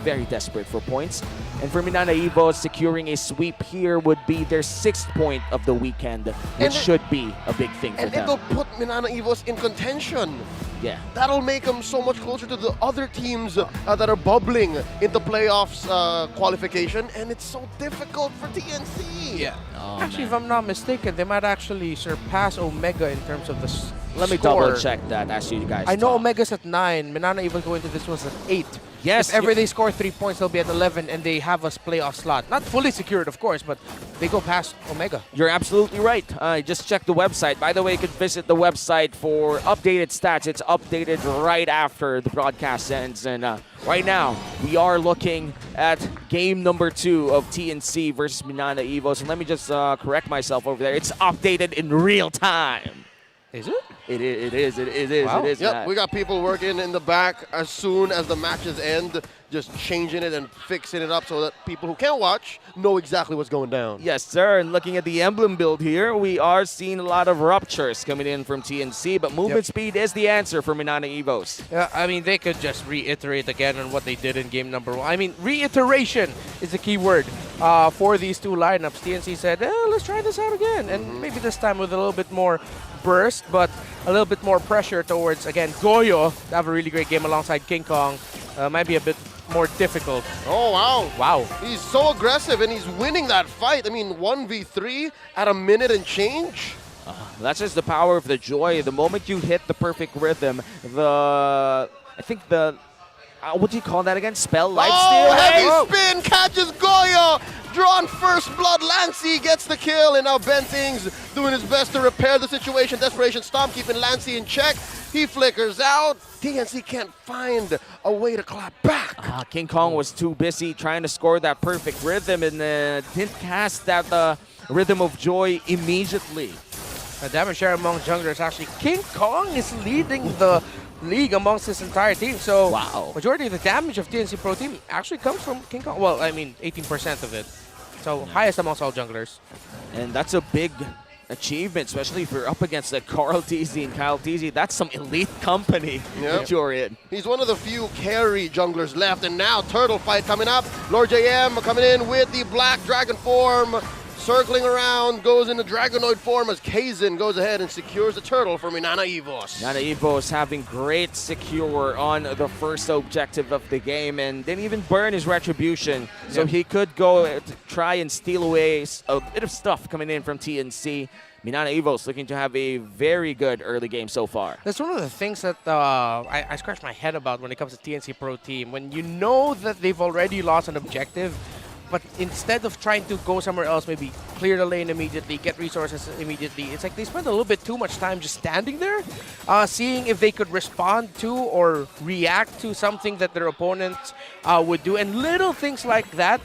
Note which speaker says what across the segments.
Speaker 1: very desperate for points. And for Mnne Evos, securing a sweep here would be their 6th point of the weekend, which should be a big thing for
Speaker 2: and
Speaker 1: them.
Speaker 2: it'll put Mnne Evos in contention.
Speaker 1: Yeah.
Speaker 2: That'll make them so much closer to the other teams that are bubbling into playoffs qualification, and it's so difficult for TNC.
Speaker 3: Yeah.
Speaker 1: Oh,
Speaker 3: Actually,
Speaker 1: man.
Speaker 3: if I'm not mistaken, they might actually surpass Omega in terms of the
Speaker 1: Let me
Speaker 3: score.
Speaker 1: double check that as you guys
Speaker 3: I know
Speaker 1: talk.
Speaker 3: Omega's at 9. Mnne Evos going to this one's at 8.
Speaker 1: Yes.
Speaker 3: If ever they score 3 points, they'll be at 11, and they have a playoff slot. Not fully secured, of course, but they go past Omega.
Speaker 1: You're absolutely right. I just checked the website. By the way, you can visit the website for updated stats. It's updated right after the broadcast ends. And right now, we are looking at game number 2 of TNC versus Mnne Evos. And let me just correct myself over there. It's updated in real time.
Speaker 3: Is it?
Speaker 1: It is.
Speaker 3: Wow.
Speaker 1: It is.
Speaker 2: Yep, we got people working in the back as soon as the matches end, just changing it and fixing it up so that people who can't watch know exactly what's going down.
Speaker 1: Yes, sir. And looking at the emblem build here, we are seeing a lot of ruptures coming in from TNC, but movement speed is the answer for Mnne Evos.
Speaker 3: Yeah, I mean, they could just reiterate again on what they did in game number 1. I mean, reiteration is the key word for these two lineups. TNC said, let's try this out again. And maybe this time with a little bit more burst, but a little bit more pressure towards, again, Goyo to have a really great game alongside King Kong. Might be a bit more difficult.
Speaker 2: Oh, wow.
Speaker 3: Wow.
Speaker 2: He's so aggressive, and he's winning that fight. I mean, 1v3 at a minute and change.
Speaker 1: That's just the power of the joy. The moment you hit the perfect rhythm, I think the, what do you call that again? Spell lifesteal?
Speaker 2: Oh, heavy
Speaker 1: Hey!
Speaker 2: spin, catches Goyo. Drawn first blood, Lancey gets the kill, and now Bentings doing his best to repair the situation. Desperation Stomp keeping Lancey in check. He flickers out. TNC can't find a way to clap back.
Speaker 1: King Kong was too busy trying to score that perfect rhythm and didn't cast that rhythm of joy immediately.
Speaker 3: The damage share among junglers, actually, King Kong is leading the league amongst this entire team. So,
Speaker 1: Wow.
Speaker 3: majority of the damage of TNC Pro Team actually comes from King Kong. Well, I mean, 18% of it. So, highest amongst all junglers.
Speaker 1: And that's a big achievement, especially if you're up against like Carl TZ and Kyle TZ. That's some elite company that you're in.
Speaker 2: He's one of the few carry junglers left, and now Turtle fight coming up. Lord JM coming in with the Black Dragon form, circling around, goes into Dragonoid form as Kaizen goes ahead and secures the Turtle for Mnne Evos.
Speaker 1: Mnne Evos having great secure on the first objective of the game and didn't even burn his retribution. So he could go to try and steal away a bit of stuff coming in from TNC. Mnne Evos looking to have a very good early game so far.
Speaker 3: That's one of the things that I scratch my head about when it comes to TNC Pro Team. When you know that they've already lost an objective, but instead of trying to go somewhere else, maybe clear the lane immediately, get resources immediately, it's like they spend a little bit too much time just standing there, seeing if they could respond to or react to something that their opponents would do. And little things like that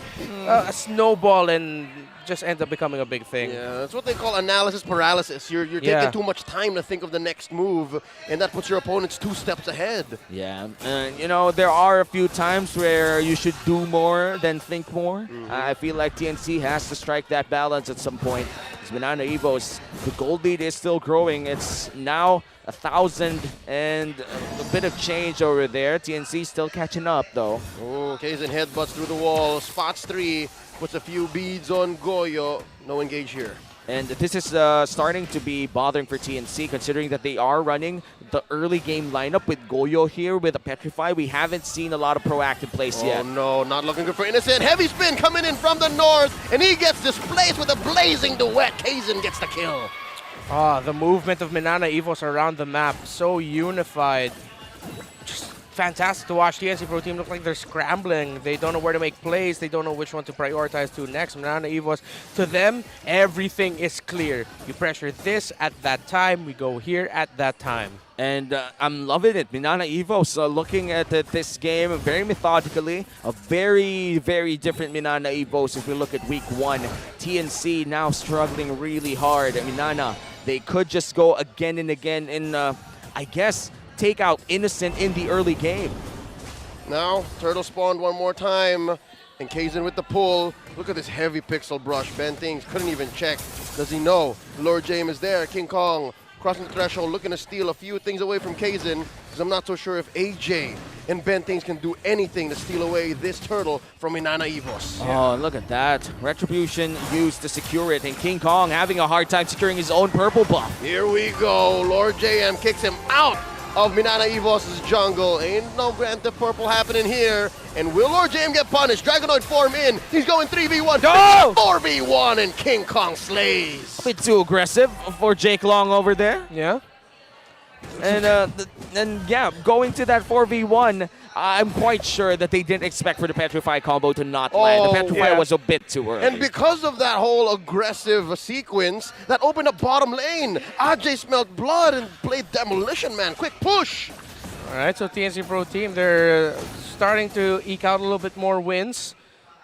Speaker 3: snowball and just ends up becoming a big thing.
Speaker 2: Yeah, that's what they call analysis paralysis. You're taking too much time to think of the next move, and that puts your opponents 2 steps ahead.
Speaker 1: Yeah, and you know, there are a few times where you should do more than think more. I feel like TNC has to strike that balance at some point. Mnne Evos, the gold lead is still growing. It's now 1,000 and a bit of change over there. TNC still catching up though.
Speaker 2: Oh, Kaizen headbutts through the wall, spots 3, puts a few beads on Goyo. No engage here.
Speaker 1: And this is starting to be bothering for TNC, considering that they are running the early game lineup with Goyo here with a Petrify. We haven't seen a lot of proactive plays yet.
Speaker 2: Oh no, not looking good for Innocent. Heavy spin coming in from the north, and he gets displaced with a blazing duet. Kaizen gets the kill.
Speaker 3: The movement of Mnne Evos around the map, so unified. Just fantastic to watch. TNC Pro Team look like they're scrambling. They don't know where to make plays. They don't know which one to prioritize to next. Mnne Evos, to them, everything is clear. You pressure this at that time. We go here at that time.
Speaker 1: And I'm loving it. Mnne Evos looking at this game very methodically. A very, very different Mnne Evos if we look at week 1. TNC now struggling really hard. Mnne, they could just go again and again and, I guess, take out Innocent in the early game.
Speaker 2: Now, Turtle spawned one more time, and Kaizen with the pull. Look at this heavy pixel brush. Bentings couldn't even check. Does he know? Lord James is there. King Kong crossing the threshold, looking to steal a few things away from Kaizen, because I'm not so sure if AJ and Ben Things can do anything to steal away this turtle from Mnne EVOS.
Speaker 1: Oh, look at that. Retribution used to secure it, and King Kong having a hard time securing his own purple buff.
Speaker 2: Here we go. Lord JM kicks him out of Mnne EVOS' jungle. Ain't no Grand Theft Purple happening here. And will Lord JM get punished? Dragonoid form in. He's going 3v1.
Speaker 1: Go!
Speaker 2: 4v1, and King Kong slays.
Speaker 1: A bit too aggressive for Jake Long over there.
Speaker 3: Yeah.
Speaker 1: And yeah, going to that 4v1, I'm quite sure that they didn't expect for the Petrify combo to not land. The Petrify was a bit too early.
Speaker 2: And because of that whole aggressive sequence, that opened up bottom lane. AJ smelled blood and played Demolition Man. Quick push.
Speaker 3: All right, so TNC Pro Team, they're starting to eke out a little bit more wins.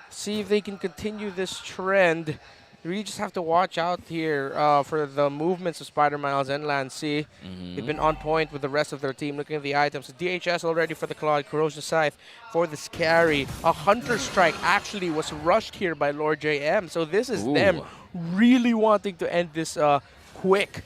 Speaker 3: See if they can continue this trend. You really just have to watch out here for the movements of Spider Miles and Lancy. They've been on point with the rest of their team. Looking at the items, DHS already for the Claw, Corrosion Scythe for the Scary. A Hunter Strike actually was rushed here by Lord JM. So this is them really wanting to end this quick.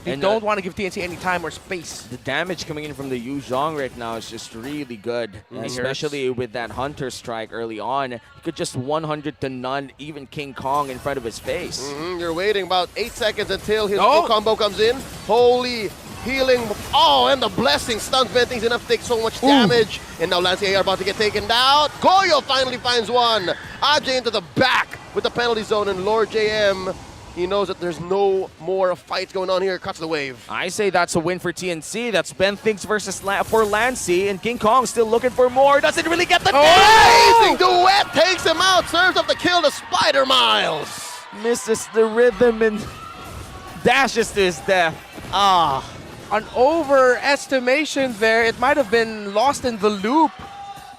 Speaker 3: They don't want to give TNC any time or space.
Speaker 1: The damage coming in from the Yu Zhong right now is just really good, especially with that Hunter Strike early on. He could just 100 to none even King Kong in front of his face.
Speaker 2: You're waiting about 8 seconds until his full combo comes in. Holy healing. Oh, and the blessing stuns Ben Things enough to take so much damage. And now Lancy AR about to get taken down. Goyo finally finds one. AJ into the back with the penalty zone, and Lord JM, he knows that there's no more fights going on here. Cuts the wave.
Speaker 1: I say that's a win for TNC. That's Ben Things versus for Lancy, and King Kong still looking for more. Doesn't really get the
Speaker 2: Amazing duet takes him out. Serves up the kill to Spider Miles.
Speaker 1: Misses the rhythm and dashes to his death.
Speaker 3: An overestimation there. It might have been lost in the loop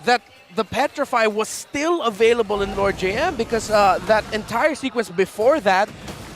Speaker 3: that the Petrify was still available in Lord JM, because that entire sequence before that,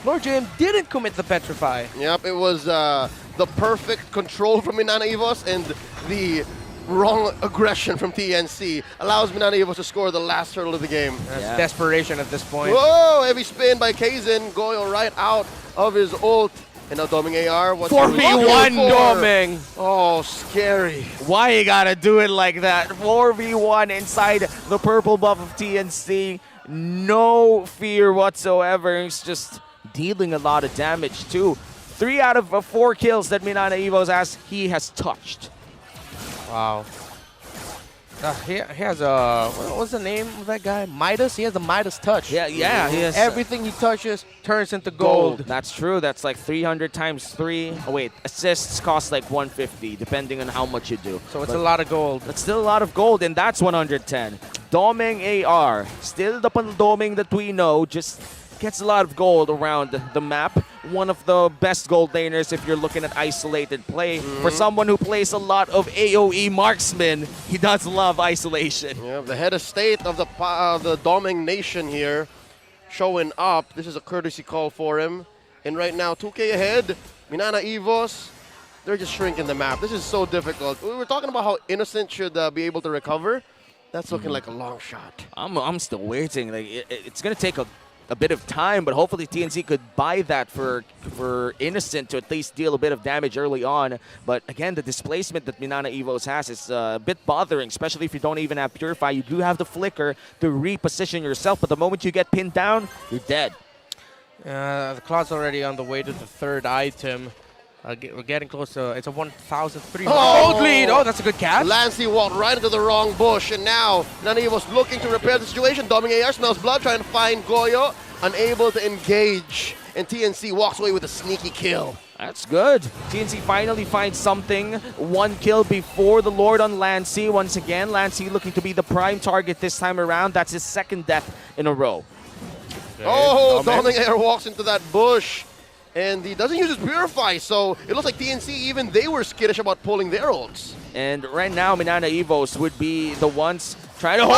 Speaker 3: Lord JM didn't commit the Petrify.
Speaker 2: Yep, it was the perfect control from Mnne EVOS, and the wrong aggression from TNC allows Mnne EVOS to score the last turtle of the game.
Speaker 3: That's desperation at this point.
Speaker 2: Whoa, heavy spin by Kaizen. Goyo right out of his ult. And now Doming AR.
Speaker 1: 4v1 Doming.
Speaker 2: Oh, scary.
Speaker 1: Why you gotta do it like that? 4v1 inside the purple buff of TNC. No fear whatsoever. He's just dealing a lot of damage too. 3 out of 4 kills that Mnne EVOS he has touched.
Speaker 3: Wow. He has a, what was the name of that guy? Midas? He has the Midas touch.
Speaker 1: Yeah, he has.
Speaker 3: Everything he touches turns into gold.
Speaker 1: That's true. That's like 300 times 3. Oh wait, assists cost like 150 depending on how much you do.
Speaker 3: So it's a lot of gold.
Speaker 1: That's still a lot of gold, and that's 110. Doming AR, still the Doming that we know, just gets a lot of gold around the map. One of the best gold laners if you're looking at isolated play. For someone who plays a lot of AoE marksman, he does love isolation.
Speaker 2: Yeah, the head of state of the Doming Nation here showing up. This is a courtesy call for him. And right now, 2K ahead. Mnne EVOS, they're just shrinking the map. This is so difficult. We were talking about how Innocent should be able to recover. That's looking like a long shot.
Speaker 1: I'm still waiting. Like it's gonna take a bit of time, but hopefully TNC could buy that for Innocent to at least deal a bit of damage early on. But again, the displacement that Mnne EVOS has is a bit bothering, especially if you don't even have Purify. You do have the Flicker to reposition yourself, but the moment you get pinned down, you're dead.
Speaker 3: The Cloud's already on the way to the 3rd item. We're getting close to, it's a 1,300 gold lead. Oh, that's a good catch.
Speaker 2: Lancy walked right into the wrong bush, and now Mnne EVOS looking to repair the situation. Doming AR smells blood, trying to find Goyo, unable to engage, and TNC walks away with a sneaky kill.
Speaker 1: That's good. TNC finally finds something. 1 kill before the Lord on Lancy. Once again, Lancy looking to be the prime target this time around. That's his 2nd death in a row.
Speaker 3: Okay.
Speaker 2: Oh, Doming AR walks into that bush. And he doesn't use his Purify, so it looks like TNC, even they were skittish about pulling their ults.
Speaker 1: And right now, Mnne EVOS would be the ones trying to hold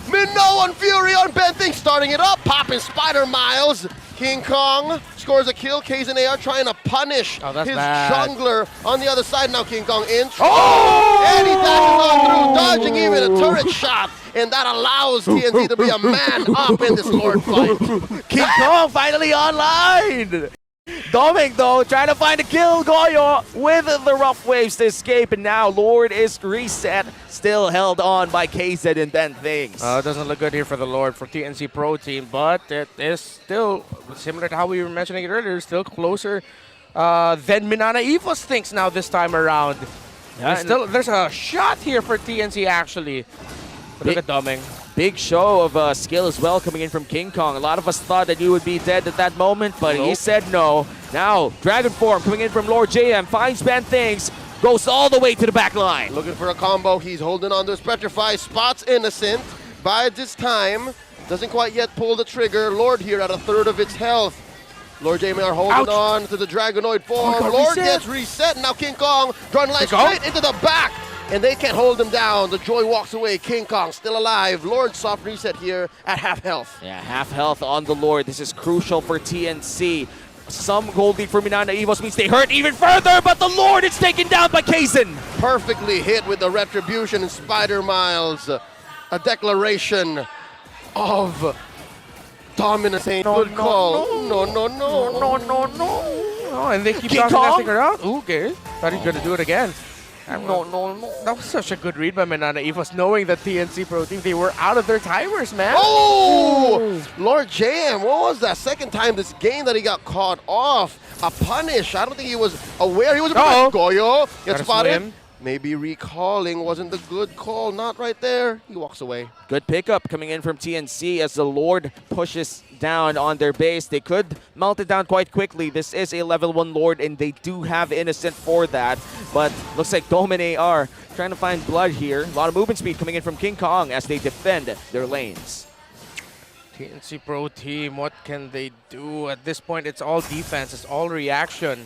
Speaker 2: Mnne on Fury on Ben Things, starting it up, popping Spider Miles. King Kong scores a kill. Kaizen AR trying to punish his jungler on the other side. Now King Kong in. And he dashes on through, dodging even a turret shot. And that allows TNC to be a man up in this Lord fight.
Speaker 1: King Kong finally online! Doming, though, trying to find a kill. Goyo with the rough waves to escape. And now Lord is reset. Still held on by KZ and Ben Things.
Speaker 3: It doesn't look good here for the Lord, for TNC Pro Team, but it is still similar to how we were mentioning it earlier, still closer than Mnne Evos thinks now this time around.
Speaker 1: Yeah,
Speaker 3: There's a shot here for TNC actually. But look at Doming.
Speaker 1: Big show of skill as well coming in from King Kong. A lot of us thought that you would be dead at that moment, but he said no. Now, Dragon Form coming in from Lord JM, finds Ben Things, goes all the way to the back line.
Speaker 2: Looking for a combo. He's holding on to his Petrify. Spots Innocent. Bides his time. Doesn't quite yet pull the trigger. Lord here at a third of its health. Lord JM are holding on to the Dragonoid form. Lord gets reset. Now King Kong drawing line straight into the back. And they can't hold him down. The Joy walks away. King Kong still alive. Lord soft reset here at half health.
Speaker 1: Yeah, half health on the Lord. This is crucial for TNC. Some gold lead for Mnne Evos means they hurt even further, but the Lord is taken down by Kazin.
Speaker 2: Perfectly hit with the Retribution and Spider Miles. A declaration of dominance. Good call. No.
Speaker 3: Oh, and they keep
Speaker 1: King
Speaker 3: tossing that
Speaker 1: Kong?
Speaker 3: thing around. Ooh, okay. Thought he was going to do it again. No. That was such a good read by Mnne Evos, knowing that TNC Pro Team, they were out of their timers, man.
Speaker 2: Oh! Lord JM, what was that? Second time this game that he got caught off. A punish. I don't think he was aware. He was about Goyo gets spotted.
Speaker 3: Swim.
Speaker 2: Maybe recalling wasn't the good call. Not right there. He walks away.
Speaker 1: Good pickup coming in from TNC as the Lord pushes down on their base. They could melt it down quite quickly. This is a level 1 Lord, and they do have Innocent for that. But looks like Domine are trying to find blood here. A lot of movement speed coming in from King Kong as they defend their lanes.
Speaker 3: TNC Pro Team, what can they do? At this point, it's all defense. It's all reaction.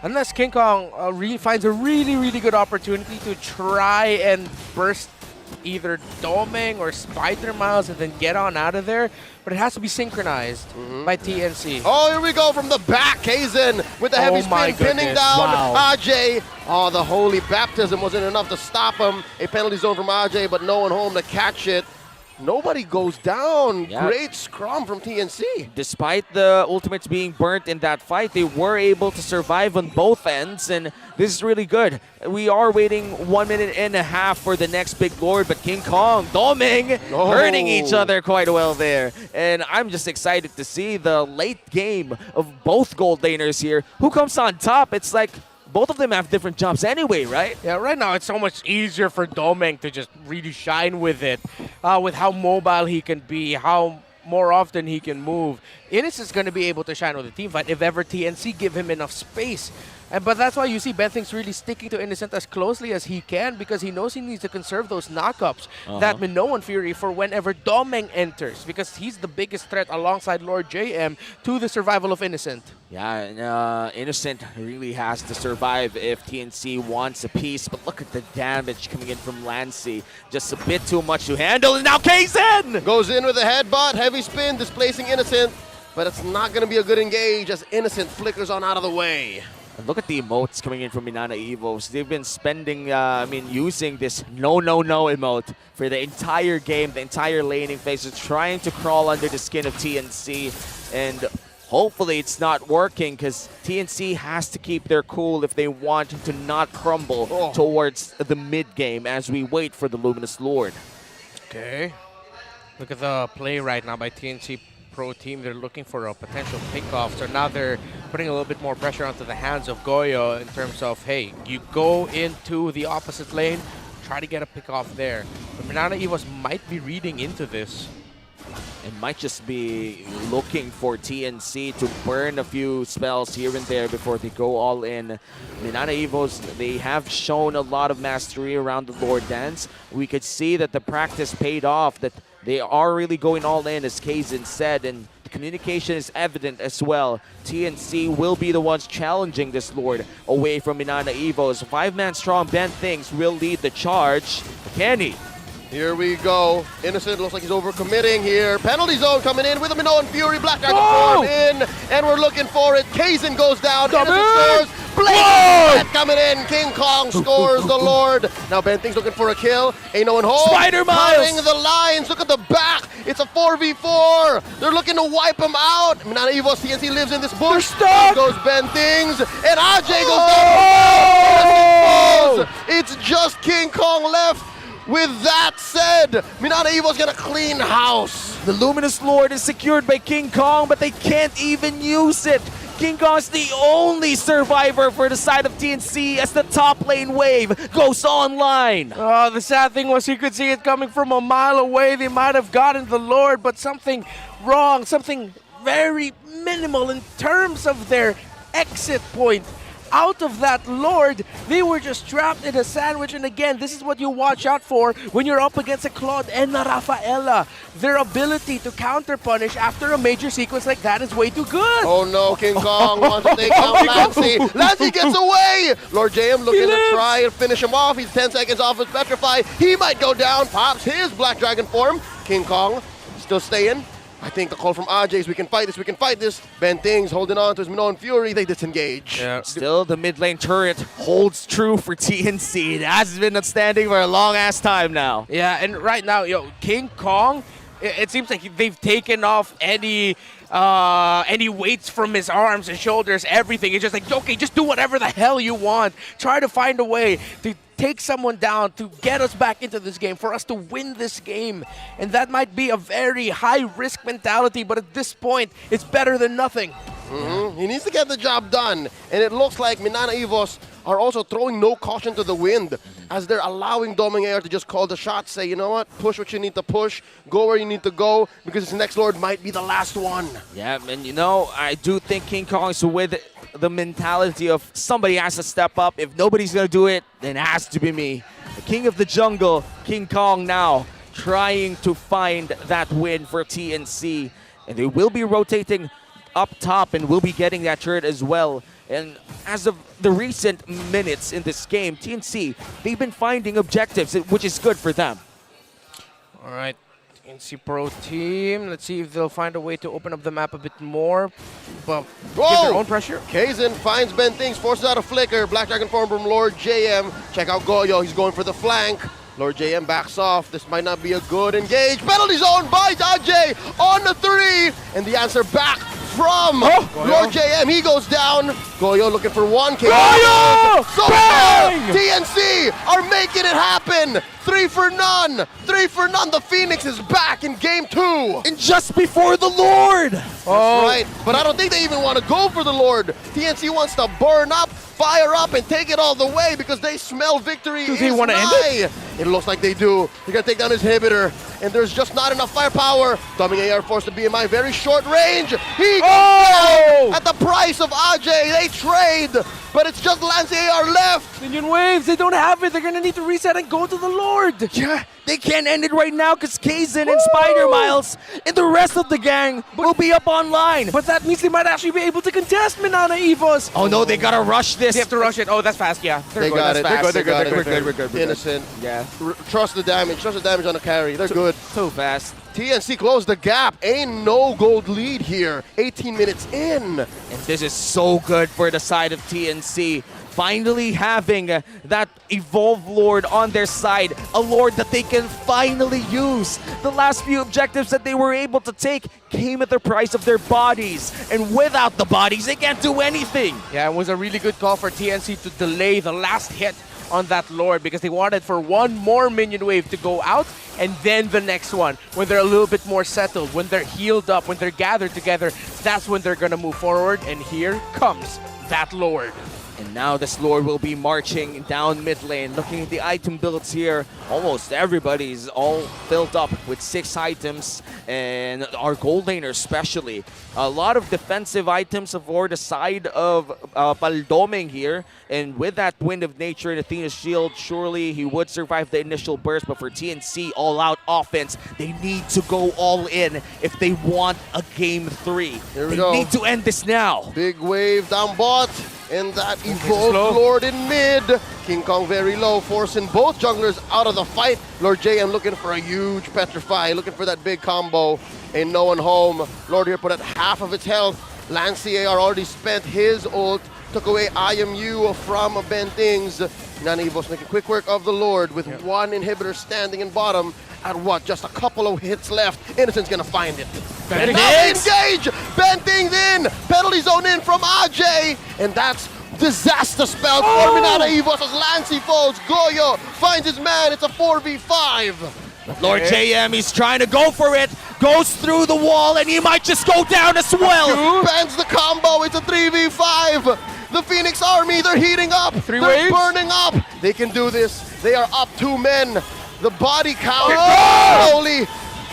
Speaker 3: Unless King Kong finds a really good opportunity to try and burst either Doming or Spider Miles and then get on out of there. But it has to be synchronized by TNC.
Speaker 2: Oh, here we go from the back. Kazin with the heavy spin, pinning down Ajay. Oh, the holy baptism wasn't enough to stop him. A penalty zone from Ajay, but no one home to catch it. Nobody goes down.
Speaker 1: Yeah.
Speaker 2: Great scrum from TNC.
Speaker 1: Despite the ultimates being burnt in that fight, they were able to survive on both ends, and this is really good. We are waiting 1.5 minutes for the next big Lord, but King Kong, Doming, hurting each other quite well there. And I'm just excited to see the late game of both gold laners here. Who comes on top? It's like both of them have different jumps anyway, right?
Speaker 3: Yeah, right now it's so much easier for Doming to just really shine with it, with how mobile he can be, how more often he can move. Innocent's going to be able to shine with the team fight if ever TNC give him enough space. But that's why you see Ben Things really sticking to Innocent as closely as he can, because he knows he needs to conserve those knockups, that Minoan Fury, for whenever Doming enters, because he's the biggest threat alongside Lord JM to the survival of Innocent.
Speaker 1: Yeah, and Innocent really has to survive if TNC wants a piece, but look at the damage coming in from Lancy. Just a bit too much to handle, and now Kazin!
Speaker 2: Goes in with a headbutt, heavy spin, displacing Innocent, but it's not going to be a good engage as Innocent flickers on out of the way.
Speaker 1: And look at the emotes coming in from Mnne Evos. They've been spending, using this no emote for the entire game, the entire laning phase, trying to crawl under the skin of TNC. And hopefully it's not working, because TNC has to keep their cool if they want to not crumble towards the mid game as we wait for the Luminous Lord.
Speaker 3: Okay. Look at the play right now by TNC Pro Team. They're looking for a potential pickoff. So now they're putting a little bit more pressure onto the hands of Goyo in terms of, hey, you go into the opposite lane, try to get a pickoff there. But Mnne Evos might be reading into this.
Speaker 1: It might just be looking for TNC to burn a few spells here and there before they go all in. Mnne Evos, they have shown a lot of mastery around the Lord Dance. We could see that the practice paid off, that they are really going all in, as Kazin said, and the communication is evident as well. TNC will be the ones challenging this Lord away from Mnne Evos. 5-man strong Ben Things will lead the charge. Can he?
Speaker 2: Here we go. Innocent looks like he's overcommitting here. Penalty zone coming in with a Minoan Fury. Black Dragon form in, and we're looking for it. Kazin goes down. Innocent scores. Blade coming in. King Kong scores the Lord. Now Benting's looking for a kill. Ain't no one home.
Speaker 1: Spider Miles.
Speaker 2: Cutting the lines. Look at the back. It's a 4v4. They're looking to wipe him out. Mnne Evos TNC lives in this bush.
Speaker 3: stuck.
Speaker 2: There goes Bentings. And AJ goes down. It's just King Kong left. With that said, Mnne Evos gonna clean house.
Speaker 1: The Luminous Lord is secured by King Kong, but they can't even use it. King Kong's the only survivor for the side of TNC as the top lane wave goes online.
Speaker 3: Oh, the sad thing was you could see it coming from a mile away. They might have gotten the Lord, but something wrong, something very minimal in terms of their exit point. Out of that Lord, they were just trapped in a sandwich. And again, this is what you watch out for when you're up against a Claude and a Rafaela. Their ability to counter-punish after a major sequence like that is way too good.
Speaker 2: Oh no, King Kong wants to take down Lancey. Lancey gets away! Lord JM looking to try and finish him off. He's 10 seconds off his Petrify. He might go down, pops his Black Dragon form. King Kong still staying. I think the call from AJ is we can fight this, we can fight this. Bentings holding on to his Mnne Fury, they disengage.
Speaker 3: Yeah.
Speaker 1: Still, the mid lane turret holds true for TNC. It has been outstanding for a long ass time now.
Speaker 3: Yeah, and right now, King Kong, it seems like they've taken off any weights from his arms and shoulders, everything. It's just like, okay, just do whatever the hell you want. Try to find a way to take someone down, to get us back into this game, for us to win this game. And that might be a very high-risk mentality, but at this point, it's better than nothing.
Speaker 2: He needs to get the job done. And it looks like Mnne Evos are also throwing no caution to the wind as they're allowing Doming Air to just call the shots, say, you know what, push what you need to push, go where you need to go, because this next Lord might be the last one.
Speaker 1: Yeah, and I do think King Kong is with the mentality of somebody has to step up. If nobody's going to do it, then it has to be me. The king of the jungle, King Kong now trying to find that win for TNC. And they will be rotating up top and will be getting that turret as well. And as of the recent minutes in this game, TNC, they've been finding objectives, which is good for them.
Speaker 3: All right, TNC Pro Team. Let's see if they'll find a way to open up the map a bit more. But give their own pressure.
Speaker 2: Kaizen finds Bentings, forces out a flicker. Black Dragon form from Lord JM. Check out Goyo, he's going for the flank. Lord JM backs off. This might not be a good engage. Penalty zone by AJ on the 3. And the answer back from Lord JM. He goes down. Goyo looking for 1K.
Speaker 1: Goyo!
Speaker 2: So far, TNC are making it happen. 3 for none. 3 for none. The Phoenix is back in game 2.
Speaker 1: And just before the Lord.
Speaker 2: That's right. But I don't think they even want to go for the Lord. TNC wants to burn up, fire up, and take it all the way because they smell victory.
Speaker 3: Do they want to end it?
Speaker 2: It looks like they do. They're going to take down his inhibitor, and there's just not enough firepower. Doming Air forced to be in my very short range. He goes down at the price of AJ. They trade, but it's just Lance AR left.
Speaker 3: Minion waves, they don't have it. They're going to need to reset and go to the Lord.
Speaker 1: Yeah, they can't end it right now because Kaizen and Spider Miles and the rest of the gang will be up online.
Speaker 3: But that means they might actually be able to contest Mnne Evos.
Speaker 1: Oh no, they gotta rush this.
Speaker 3: They have to rush it. Oh, that's fast, yeah.
Speaker 2: They got it.
Speaker 1: Fast.
Speaker 2: They're good.
Speaker 1: We're good.
Speaker 2: Innocent.
Speaker 1: Yeah.
Speaker 2: Trust the damage. Trust the damage on the carry. They're good.
Speaker 1: So fast.
Speaker 2: TNC closed the gap. Ain't no gold lead here. 18 minutes in.
Speaker 1: And this is so good for the side of TNC. Finally having that Evolve Lord on their side. A Lord that they can finally use. The last few objectives that they were able to take came at the price of their bodies. And without the bodies, they can't do anything.
Speaker 3: Yeah, it was a really good call for TNC to delay the last hit on that Lord because they wanted for one more minion wave to go out and then the next one when they're a little bit more settled, when they're healed up, when they're gathered together. That's when they're gonna move forward, and here comes that Lord.
Speaker 1: And now this Lord will be marching down mid lane. Looking at the item builds here, almost everybody's all filled up with 6 items, and our gold laner especially. A lot of defensive items for the side of Paldoming here, and with that Wind of Nature and Athena's Shield, surely he would survive the initial burst, but for TNC, all-out offense, they need to go all in if they want a Game 3.
Speaker 2: Here we
Speaker 1: They
Speaker 2: go.
Speaker 1: need to end this now.
Speaker 2: Big wave down bot. And that Evolved Lord in mid. King Kong very low, forcing both junglers out of the fight. Lord JM looking for a huge Petrify, looking for that big combo. Ain't no one home. Lord here put at half of its health. Lance CAR already spent his ult. took away IMU from Bentings. Mnne Evos making quick work of the Lord with one inhibitor standing in bottom at what? Just a couple of hits left. Innocent's gonna find it. And now engage! Bentings in! Penalty zone in from Ajay! And that's disaster spell for Mnne Evos as Lancey falls. Goyo finds his man. It's a 4v5.
Speaker 1: Lord JM, he's trying to go for it. Goes through the wall, and he might just go down as well.
Speaker 2: Bans the combo. It's a 3v5. The Phoenix Army, they're heating up. They're burning up. They can do this. They are up 2 men. The body count slowly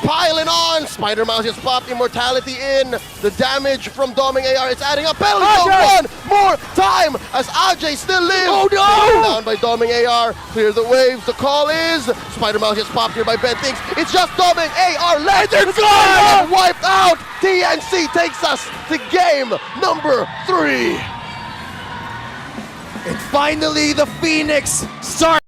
Speaker 2: piling on. Spider Mouse just popped Immortality in. The damage from Doming AR, it's adding up. Penalty zone one more time as Ajay still lives. Oh no! Down by Doming AR. Clear the waves. The call is Spider Mouse just popped here by Bentings. It's just Doming AR left. They're gone! Wiped out. TNC takes us to game number 3.
Speaker 1: And finally, the Phoenix start.